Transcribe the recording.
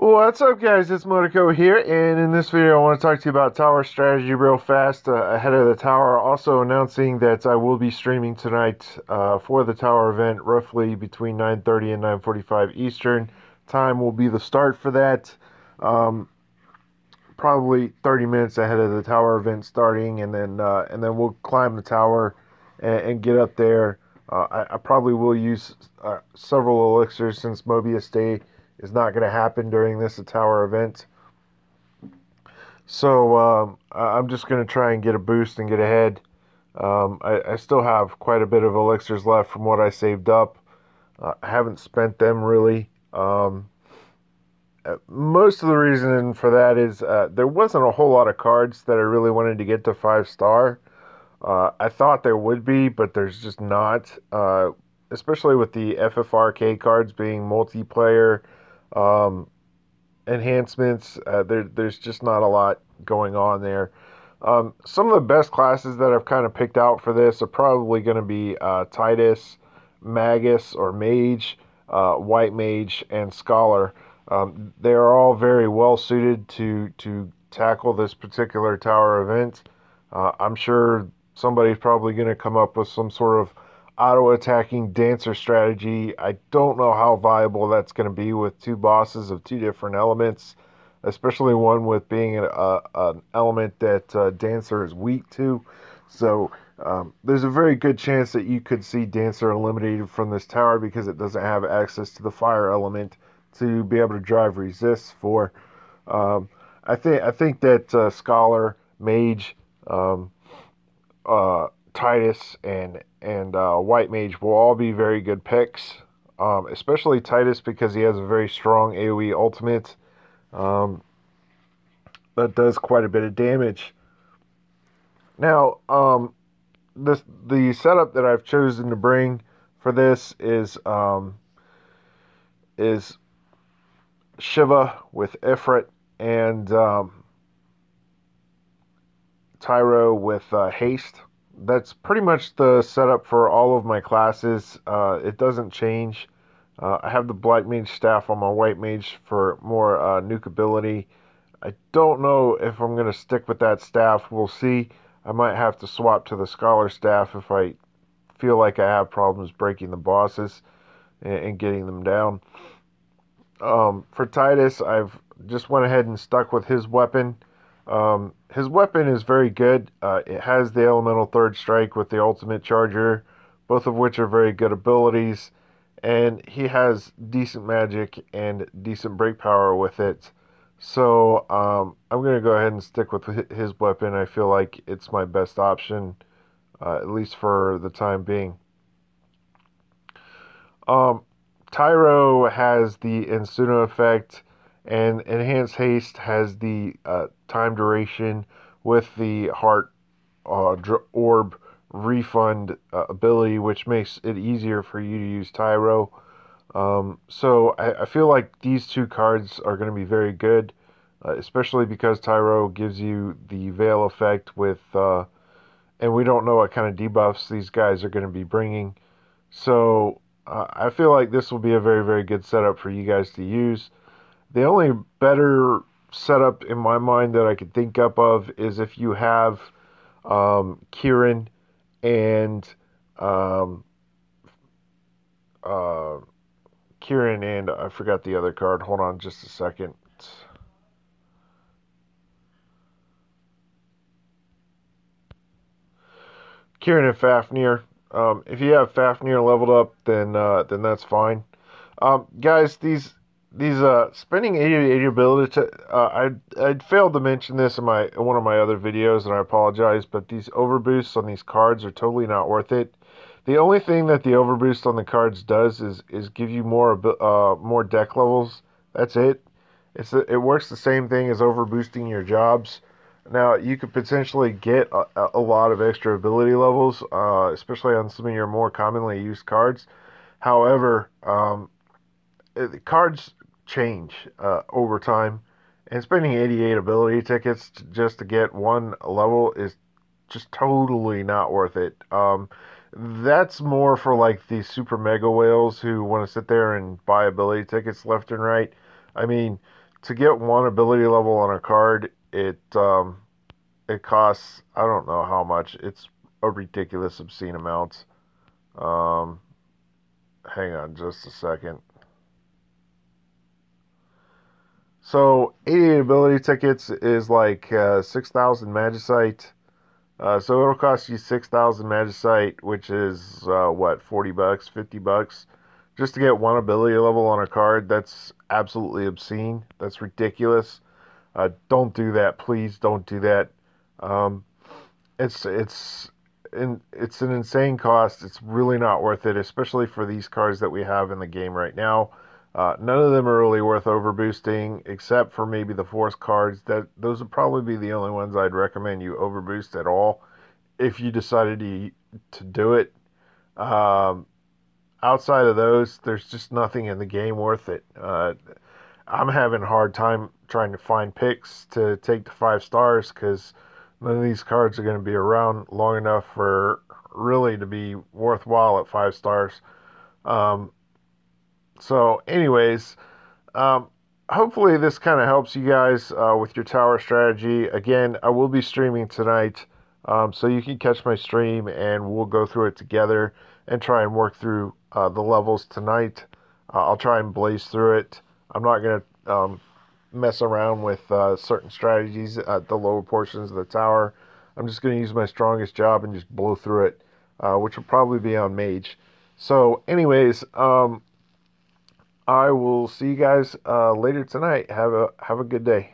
What's up, guys? It's Monaco here, and in this video, I want to talk to you about tower strategy real fast ahead of the tower. Also announcing that I will be streaming tonight for the tower event, roughly between 9:30 and 9:45 Eastern. Time will be the start for that. Probably 30 minutes ahead of the tower event starting, and then we'll climb the tower and get up there. I probably will use several elixirs since Mobius Day is not going to happen during this tower event. So I'm just going to try and get a boost and get ahead. I still have quite a bit of elixirs left from what I saved up. I haven't spent them really. Most of the reason for that is there wasn't a whole lot of cards that I really wanted to get to 5-star. I thought there would be, but there's just not. Especially with the FFRK cards being multiplayer enhancements, there's just not a lot going on there. Some of the best classes that I've kind of picked out for this are probably going to be Titus, Magus or Mage, White Mage, and Scholar. They are all very well suited to tackle this particular tower event. I'm sure somebody's probably going to come up with some sort of auto-attacking dancer strategy. I don't know how viable that's going to be with two bosses of two different elements, especially one with being an element that dancer is weak to. So there's a very good chance that you could see dancer eliminated from this tower because it doesn't have access to the fire element to be able to drive resists for. I think that Scholar, Mage, Titus, and White Mage will all be very good picks. Especially Titus because he has a very strong AoE ultimate that does quite a bit of damage. Now, the setup that I've chosen to bring for this is Shiva with Ifrit and Tyro with Haste. That's pretty much the setup for all of my classes. It doesn't change. I have the Black Mage staff on my White Mage for more nuke ability. I don't know if I'm going to stick with that staff. We'll see. I might have to swap to the Scholar staff if I feel like I have problems breaking the bosses and getting them down. For Titus, I've just went ahead and stuck with his weapon. His weapon is very good. It has the elemental third strike with the ultimate charger, both of which are very good abilities, and he has decent magic and decent break power with it. So I'm going to go ahead and stick with his weapon. I feel like it's my best option, at least for the time being. Tyro has the Insuna effect, and Enhanced Haste has the time duration with the Heart Orb refund ability, which makes it easier for you to use Tyro. So I feel like these two cards are going to be very good, especially because Tyro gives you the Veil effect with, and we don't know what kind of debuffs these guys are going to be bringing. So I feel like this will be a very, very good setup for you guys to use. The only better setup in my mind that I could think up of is if you have Kieran and I forgot the other card. Hold on just a second. Kieran and Fafnir. If you have Fafnir leveled up, then that's fine. Guys, these spending 80 ability. I failed to mention this in one of my other videos, and I apologize. But these overboosts on these cards are totally not worth it. The only thing that the overboost on the cards does is give you more deck levels. That's it. It works the same thing as overboosting your jobs. Now, you could potentially get a lot of extra ability levels, especially on some of your more commonly used cards. However, the cards change over time, and spending 88 ability tickets just to get one level is just totally not worth it. That's more for like the super mega whales who want to sit there and buy ability tickets left and right. I mean, to get one ability level on a card, it costs, I don't know how much. It's a ridiculous, obscene amount. Um, Hang on just a second. So 88 ability tickets is like 6,000 magicite. So it'll cost you 6,000 magicite, which is what, 40 bucks, 50 bucks, just to get one ability level on a card. That's absolutely obscene. That's ridiculous. Don't do that, please. Don't do that. Um, it's an insane cost. It's really not worth it, especially for these cards that we have in the game right now. None of them are really worth overboosting, except for maybe the force cards. Those would probably be the only ones I'd recommend you overboost at all if you decided to do it. Um, Outside of those, there's just nothing in the game worth it. I'm having a hard time trying to find picks to take to 5 stars because none of these cards are going to be around long enough for really to be worthwhile at 5 stars. Um, anyways, um, hopefully this kind of helps you guys with your tower strategy. Again, I will be streaming tonight, so you can catch my stream and we'll go through it together and try and work through the levels tonight. I'll try and blaze through it. I'm not going to mess around with certain strategies at the lower portions of the tower. I'm just going to use my strongest job and just blow through it, which will probably be on mage. So, anyways, I will see you guys later tonight. Have a good day.